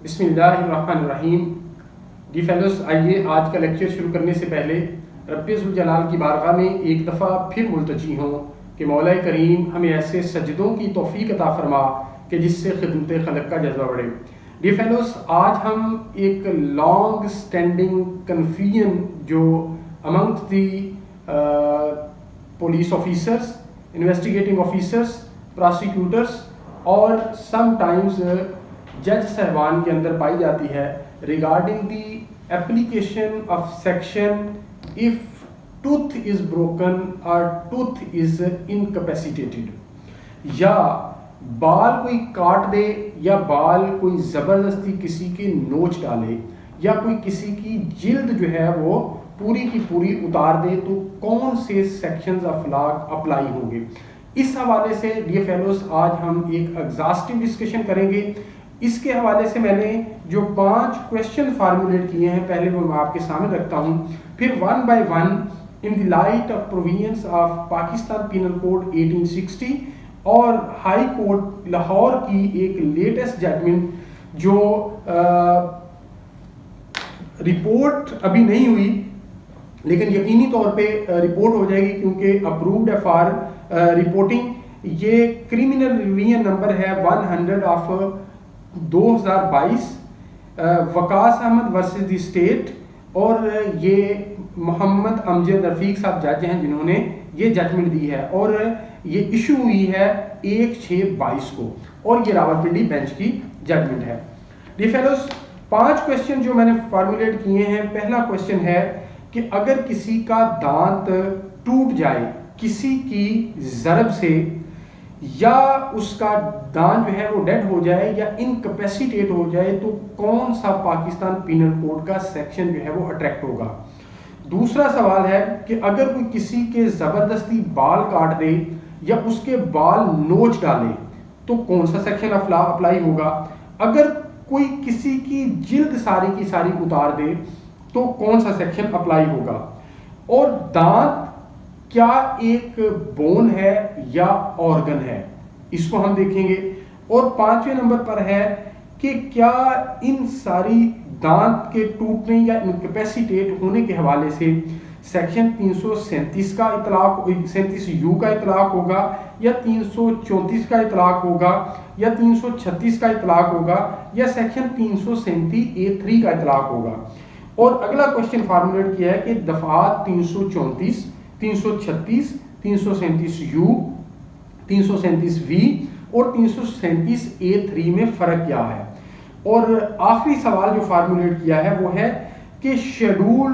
बिस्मिल्लाहिर्रहमानिर्रहीम। D fellows, आइए आज का लेक्चर शुरू करने से पहले रब्बे ज़ुल जलाल की बारगाह में एक दफ़ा फिर मुल्तजी हों कि मौला करीम हमें ऐसे सजदों की तौफीक अता फरमा कि जिससे खिदमत खलक का जज्बा बढ़े। डी फेलोस, आज हम एक लॉन्ग स्टैंडिंग कन्फ्यूजन जो अमंग्स दी police officers, investigating officers, prosecutors और समटाइम्स जज साहबान के अंदर पाई जाती है regarding the application of section if tooth is broken और टूथ इज इनकैपेसिटेटेड, या बाल कोई काट दे या बाल कोई ज़बरदस्ती किसी के नोच डाले या कोई किसी की जिल्द जो है वो पूरी की पूरी उतार दे तो कौन से सेक्शंस ऑफ लॉ अप्लाई होंगे। इस हवाले से डियर फेलोस आज हम एक एग्जॉस्टिव डिस्कशन करेंगे। इसके हवाले से मैंने जो 5 क्वेश्चन फार्मूलेट किए हैं पहले वो मैं आपके सामने रखता हूं, फिर one by one in the light of provisions of Pakistan penal code 1860 और हाई कोर्ट लाहौर की एक लेटेस्ट जजमेंट जो रिपोर्ट अभी नहीं हुई लेकिन यकीनी तौर पे रिपोर्ट हो जाएगी क्योंकि अप्रूव्ड है फॉर रिपोर्टिंग। ये क्रिमिनल रिवीजन नंबर है 100 of 2022 Waqas Ahmed versus the state, और ये मोहम्मद अमजद रफीक साहब जज हैं जिन्होंने ये जजमेंट दी है और ये इशू हुई है 1/6/22 को और ये रावलपिंडी बेंच की जजमेंट है। डियर फेलोस, 5 क्वेश्चन जो मैंने फार्मूलेट किए हैं। पहला क्वेश्चन है कि अगर किसी का दांत टूट जाए किसी की ज़रब से, या उसका दांत जो है वो डेड हो जाए या इनकैपेसिटेट हो जाए तो कौन सा पाकिस्तान पिनल कोड का सेक्शन जो है वो अट्रैक्ट होगा। दूसरा सवाल है कि अगर कोई किसी के ज़बरदस्ती बाल काट दे या उसके बाल नोच डाले तो कौन सा सेक्शन अप्लाई होगा। अगर कोई किसी की जिल्द सारी की सारी उतार दे तो कौन सा सेक्शन अप्लाई होगा। और दांत क्या एक बोन है या ऑर्गन है, इसको हम देखेंगे। और 5वें नंबर पर है कि क्या इन सारी दांत के टूटने या इनकैपेसिटेट होने के हवाले से सेक्शन 337 का इतलाक 37U का इतलाक होगा या 334 का इतलाक होगा या 336 का इतलाक होगा या सेक्शन 337A3 का इतलाक होगा। और अगला क्वेश्चन फार्मूलेट किया है कि दफात 334, 336, 337U, 337V और 337A3 में फ़र्क क्या है। और आखिरी सवाल जो फार्मूलेट किया है वो है कि शेड्यूल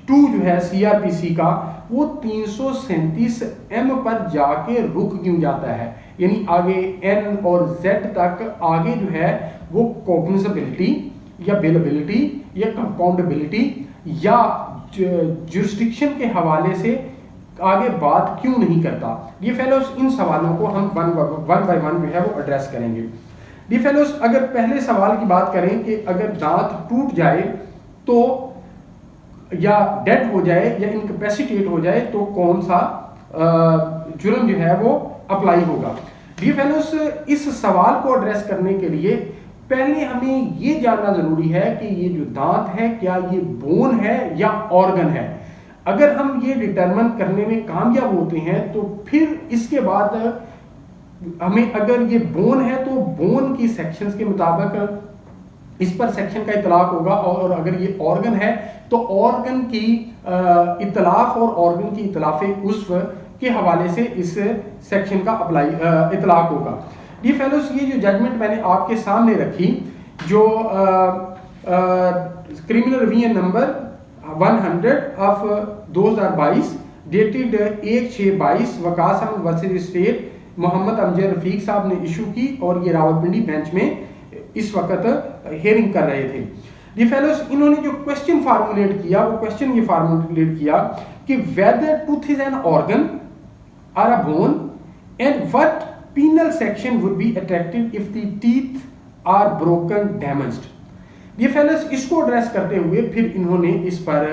2 जो है CRPC का वो 337M पर जाके रुक क्यों जाता है, यानी आगे N और Z तक आगे जो है वो कॉग्निजेबिलिटी या बेलेबिलिटी या कंपाउंडेबिलिटी या जुरिस्डिक्शन के हवाले से आगे बात क्यों नहीं करता। ये फेलोस इन सवालों को हम वन बाय वन जो है वो एड्रेस करेंगे। डी फेलोस, अगर पहले सवाल की बात करें कि अगर दांत टूट जाए तो या डेड हो जाए या इनकैपेसिटेट हो जाए तो कौन सा जुर्म जो है वो अप्लाई होगा। डी फेलोस, इस सवाल को एड्रेस करने के लिए पहले हमें ये जानना जरूरी है कि ये जो दांत है क्या ये बोन है या ऑर्गन है। अगर हम ये डिटरमिन करने में कामयाब होते हैं तो फिर इसके बाद हमें अगर ये बोन है तो बोन की सेक्शंस के मुताबिक इस पर सेक्शन का इतलाक होगा, और अगर ये ऑर्गन है तो ऑर्गन की इतलाफ और ऑर्गन की इतलाफे उस्व के हवाले से इस सेक्शन का इतलाक होगा। डी फेलोस, ये जो जजमेंट मैंने आपके सामने रखी जो criminal revision number 100 of 2022 dated 1/6/22 Waqas Ahmed versus state Mohammad Amjad Rafiq साहब ने इशू की और ये रावलपिंडी बेंच में इस वक्त हियरिंग कर रहे थे। डी फेलोस, इन्होंने जो क्वेश्चन फार्मूलेट किया वो क्वेश्चन ये फार्मूलेट किया कि whether tooth is an organ और a bone and what penal section would be attracted if the teeth are broken damaged। ये फेलोस, इसको एड्रेस करते हुए फिर इन्होंने इस पर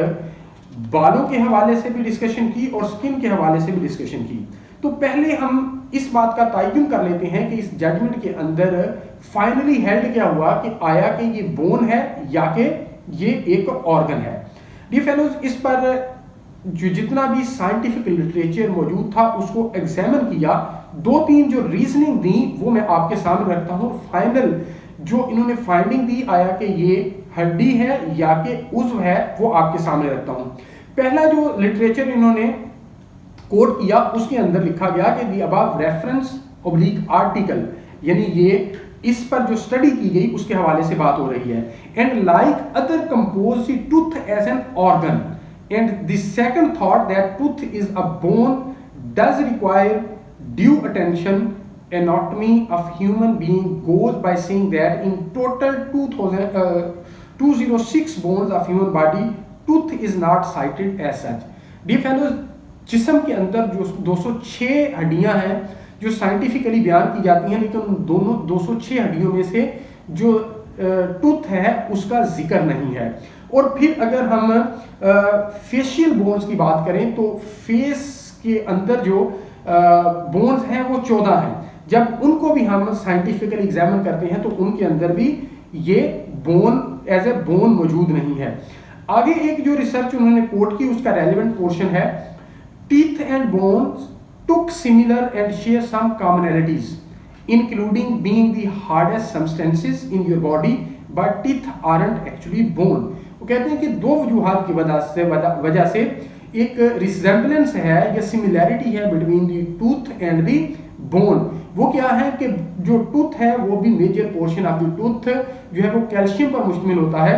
बालों के हवाले से भी डिस्कशन की और स्किन के हवाले से भी डिस्कशन की। तो पहले हम इस बात का तयन कर लेते हैं कि इस जजमेंट के अंदर फाइनली हेल्ड क्या हुआ कि आया कि ये बोन है या कि ये एक ऑर्गन है। डियर फेलोज, इस पर जो जितना भी साइंटिफिक लिटरेचर मौजूद था उसको एग्जामिन किया, 2-3 जो रीजनिंग दी वो मैं आपके सामने रखता हूँ। फाइनल जो इन्होंने फाइंडिंग दी आया कि ये हड्डी है या कि उज़्व है, वो आपके सामने रखता हूँ। पहला जो लिटरेचर इन्होंने कोट किया उसके अंदर लिखा गया कि the above reference oblique article, यानी ये इस पर जो स्टडी की गई उसके हवाले से बात हो रही है। And like other compose the tooth as an organ and the second thought that tooth is a bone does require due attention. Anatomy of human being goes by saying that in total 206 bones of human body, tooth is not cited as such. Dear fellows, जिस्म के अंदर जो 206 हड्डियां हैं जो scientifically बयान की जाती हैं, लेकिन उन दोनों 206 हड्डियों में से जो टूथ है उसका जिक्र नहीं है। और फिर अगर हम फेशियल बोन्स की बात करें तो फेस के अंदर जो बोन्स हैं वो 14 हैं। जब उनको भी हम साइंटिफिकली एग्जामिन करते हैं तो उनके अंदर भी ये बोन एज ए बोन मौजूद नहीं है। आगे एक जो रिसर्च उन्होंने कोट की उसका रेलेवेंट पोर्शन है, teeth and bones took similar and share some commonalities including being the hardest substances in your body but teeth aren't actually bone. वो कहते हैं कि दो वजूहात की वजह से एक रिसेम्बलेंस है या सिमिलैरिटी है between the tooth and the bone. वो क्या है कि जो टूथ है वो भी major portion of the tooth जो है वो कैल्शियम पर मुश्तमिल होता है,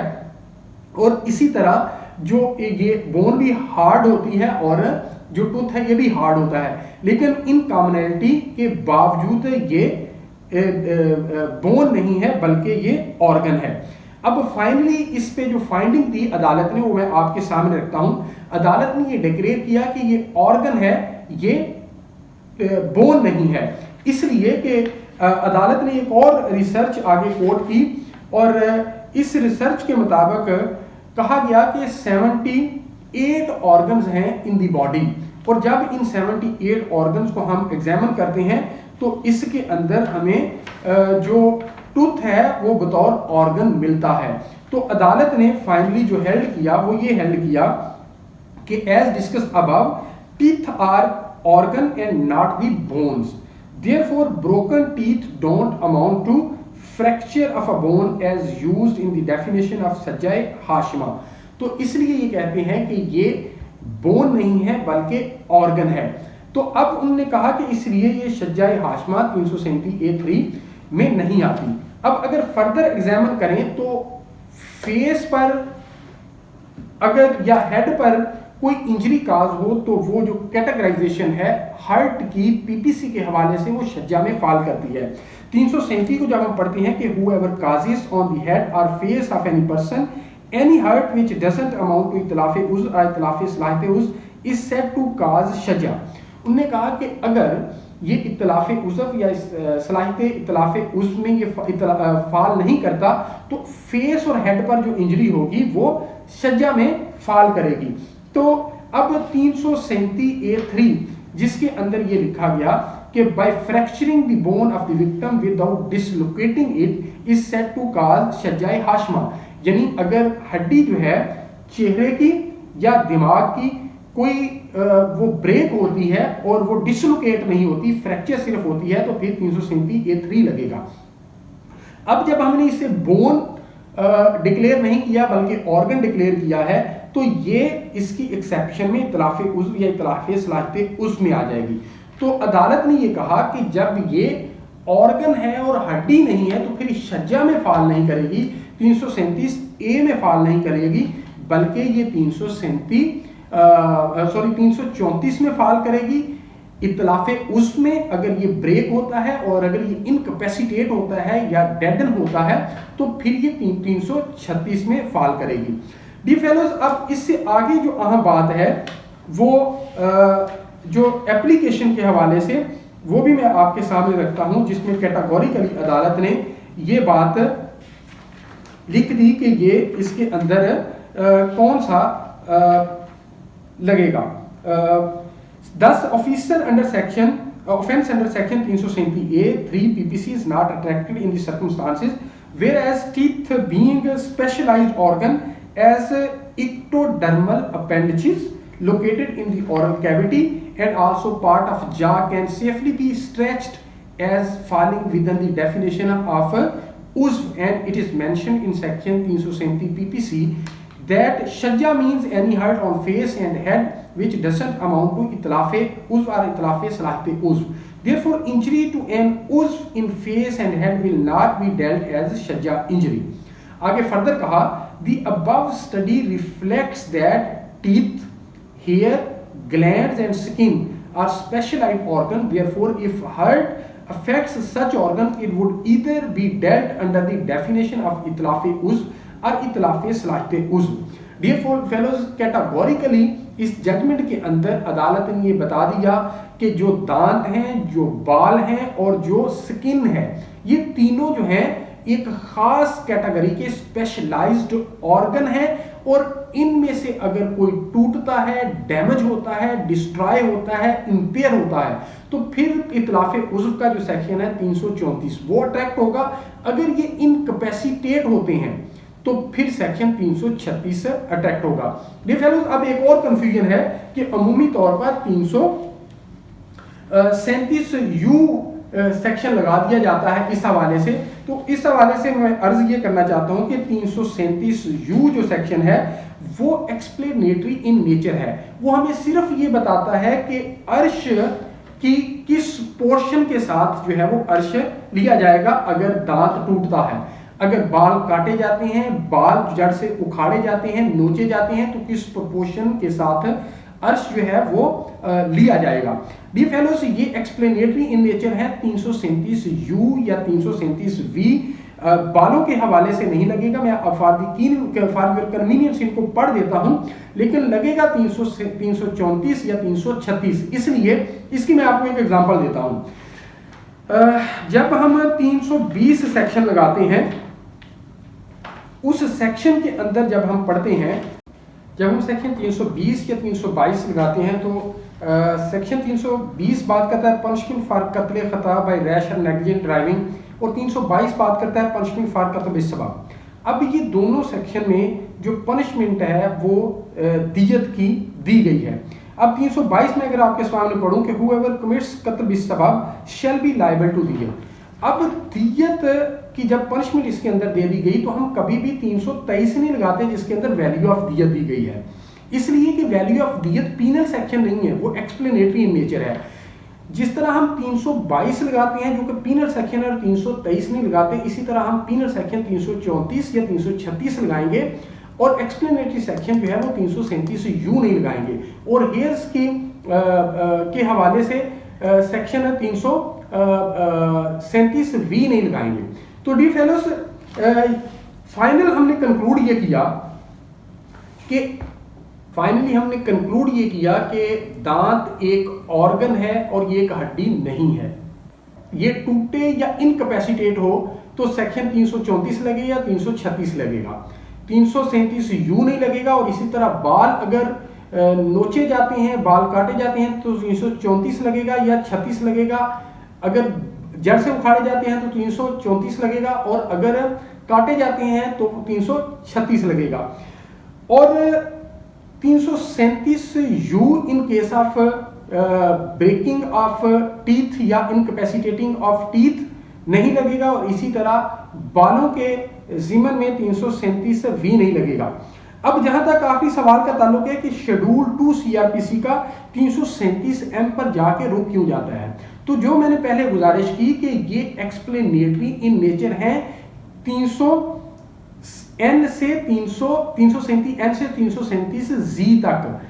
और इसी तरह जो ये बोन भी हार्ड होती है और जो टूथ है ये भी हार्ड होता है, लेकिन इन कॉमनैलिटी के बावजूद ये बोन नहीं है बल्कि ये ऑर्गन है। अब फाइनली इस पे जो फाइंडिंग दी अदालत ने वो मैं आपके सामने रखता हूं। अदालत ने ये डिक्लेयर किया कि ये ऑर्गन है, ये बोन नहीं है, इसलिए कि अदालत ने एक और रिसर्च आगे कोट की और इस रिसर्च के मुताबिक कहा गया कि 78 ऑर्गन्स हैं इन दी बॉडी, और जब इन 78 ऑर्गन्स को हम एग्जामिन करते हैं तो इसके अंदर हमें जो टूथ है वो बतौर ऑर्गन मिलता है। तो अदालत ने फाइनली जो हेल्ड किया वो ये हेल्ड किया कि as discussed above teeth are organ and not the bones. Therefore, broken teeth don't amount to fracture of a bone as used in the definition of सज्जाए हाशिमा। तो इसलिए ये कहते हैं कि ये बोन नहीं है बल्कि ऑर्गन है। तो अब उन्होंने कहा कि इसलिए ये सज्जाए हाशिमा 337A3 में नहीं आती। अब अगर फर्दर एग्जामिन करें तो फेस पर अगर या हेड पर कोई इंजरी काज हो तो वो जो कैटेगराइजेशन है हार्ट की पीपीसी के हवाले से वो सज्जा में फाल करती है। 337 को जब हम पढ़ते हैं कि whoever causes on the head or face of any person any hurt which doesn't amount to इतलाफ उज़्व or इतलाफ सलाहियत उज़्व is said to cause सज्जा। उन्होंने कहा कि अगर ये इतलाफ उज़्व या सलाहियत इतलाफ उज़्व में ये फाल नहीं करता तो फेस और हेड पर जो इंजरी होगी वो सज्जा में फाल करेगी। तो अब 337A3 जिसके अंदर ये लिखा गया कि by fracturing the bone of the victim without dislocating it is said to cause सज्जाए हाशिमा, यानी अगर हड्डी जो है चेहरे की या दिमाग की कोई वो ब्रेक होती है और वो डिसलोकेट नहीं होती, फ्रैक्चर सिर्फ होती है, तो फिर 337A3 लगेगा। अब जब हमने इसे बोन डिक्लेयर नहीं किया बल्कि ऑर्गन डिक्लेयर किया है तो ये इसकी एक्सेप्शन में इतलाफ उज़्व या इतलाफ सलाहियत उज़्व में आ जाएगी। तो अदालत ने ये कहा कि जब ये ऑर्गन है और हड्डी नहीं है तो फिर सज्जा में फाल नहीं करेगी, 337A में फाल नहीं करेगी, बल्कि ये 334 में फाल करेगी। इतलाफ उज़्व में अगर ये ब्रेक होता है और अगर ये इनकैपेसिटेट होता है या डेडन होता है तो फिर ये 336 में फाल करेगी। डी फेलोज, अब इससे आगे जो अहम बात है वो जो एप्लीकेशन के हवाले से वो भी मैं आपके सामने रखता हूं, जिसमें कैटेगोरिकली अदालत ने ये बात लिख दी कि ये इसके अंदर कौन सा लगेगा। 10 officer under section offense under section 337A 3 PPC is not attracted in the circumstances whereas teeth being a specialized organ as ectodermal appendages located in the oral cavity and also part of jaw can safely be stretched as falling within the definition of uzv, and it is mentioned in section 337 PPC that shajja means any hurt on face and head which doesn't amount to itlafe uzv or itlafe salahte uzv. Therefore, injury to an uzv in face and head will not be dealt as shajja injury. आगे further कहा, the above study reflects that teeth, hair, glands and skin are specialized organs. Therefore, if hurt affects such organs, it would either be dealt under the definition of itlafe uzv और इतलाफे सलाहते उज़्व. Dear fellows, categorically इस judgement के अंदर अदालत ने ये बता दिया कि जो दांत हैं, जो बाल हैं और जो स्किन है, ये तीनों जो हैं एक खास कैटेगरी के स्पेशलाइज्ड ऑर्गन है और इनमें से अगर कोई टूटता है, डैमेज होता है, डिस्ट्रॉय होता है, इंपेयर होता है, तो फिर इतलाफे उज़्व का जो सेक्शन है 334 वो अट्रैक्ट होगा. अगर ये इनकैपेसिटेट होते हैं तो फिर सेक्शन 336 से अट्रैक्ट होगा. डियर फेलोज, अब एक और कंफ्यूजन है कि अमूमी तौर पर 337 यू सेक्शन लगा दिया जाता है इस हवाले से. तो इस हवाले से मैं अर्ज ये करना चाहता हूं कि 337 यू जो सेक्शन है वो एक्सप्लेनेटरी इन नेचर है. वो हमें सिर्फ ये बताता है कि अर्श की किस पोर्शन के साथ जो है वो अर्श लिया जाएगा अगर दांत टूटता है, अगर बाल काटे जाते हैं, बाल जड़ से उखाड़े जाते हैं, नोचे जाते हैं, तो किस प्रोपोर्शन के साथ अर्श जो है वो लिया जाएगा. डियर फेलोज, ये एक्सप्लेनेटरी इन नेचर है. 337 यू या 337 वी बालों के हवाले से नहीं लगेगा. मैं फॉर योर कन्वीनियंस इनको पढ़ देता हूं, लेकिन लगेगा 334 या 336. इसलिए इसकी मैं आपको एक एग्जांपल देता हूं. जब हम 320 सेक्शन लगाते हैं, उस सेक्शन के अंदर जब हम पढ़ते हैं, जब हम सेक्शन 320 या 322 लगाते हैं तो सेक्शन 320 बात करता है पनिशमेंट फॉर कत्ल खता बाय रैश और नेग्लिजेंट ड्राइविंग, और 322 बात करता है पनिशमेंट फॉर कत्ल सबब. अब ये दोनों सेक्शन में जो पनिशमेंट है वो दियत की दी गई है. अब 322 में अगर आपके सामने पढ़ूं कि whoever commits कत्ल बिस्सबाब shall be liable to दियत. अब दियत की जब पनिशमेंट इसके अंदर दे दी गई तो हम कभी भी 323 नहीं लगाते जिसके अंदर वैल्यू ऑफ दियत दी गई है, इसलिए कि वैल्यू ऑफ दियत पीनल सेक्शन नहीं है, वो एक्सप्लेनेटरी इन नेचर है. जिस तरह हम 322 लगाते हैं जो कि पीनल सेक्शन है और 323 नहीं लगाते, इसी तरह हम पीनल सेक्शन 334 या 336 लगाएंगे और एक्सप्लेनेटरी सेक्शन जो है वो 337 यू नहीं लगाएंगे. और हेयर्स के हवाले से सेक्शन 337 वी नहीं लगाएंगे. तो डी फेलोस, फाइनल हमने कंक्लूड ये किया कि दांत एक ऑर्गन है और ये एक हड्डी नहीं है. ये टूटे या इनकैपेसिटेट हो तो सेक्शन 334 लगेगा या 336 लगेगा, 337 यू नहीं लगेगा. और इसी तरह बाल अगर नोचे जाते हैं, बाल काटे जाते हैं तो 334 लगेगा या 36 लगेगा. अगर जड़ से उखाड़े जाते हैं तो 334 लगेगा और अगर काटे जाते हैं तो 336 लगेगा. और 337 you in case of breaking of teeth या इनकैपेसिटेटिंग ऑफ टीथ नहीं लगेगा. और इसी तरह बालों के जिमन में 337 वी नहीं लगेगा. अब जहां तक काफी सवाल का ताल्लुक है कि शेड्यूल 2 सीआरपीसी का 337 एम पर जाके रुक क्यों जाता है, तो जो मैंने पहले गुजारिश की कि ये एक्सप्लेनेटरी इन नेचर है. 300 से 337 जी तक.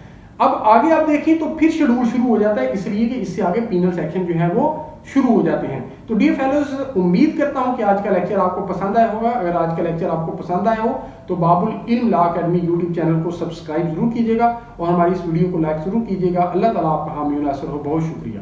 अब आगे आप देखिए तो फिर शेड्यूल शुरू हो जाता है, इसलिए कि इससे आगे पीनल सेक्शन जो है वो शुरू हो जाते हैं. तो डियर फेलोज, उम्मीद करता हूं कि आज का लेक्चर आपको पसंद आया होगा. अगर आज का लेक्चर आपको पसंद आया हो तो बाबुल इल्म लॉ अकेडमी यूट्यूब चैनल को सब्सक्राइब जरूर कीजिएगा और हमारी इस वीडियो को लाइक जरूर कीजिएगा. अल्लाह ताला आपका हामी नासर हो. बहुत शुक्रिया.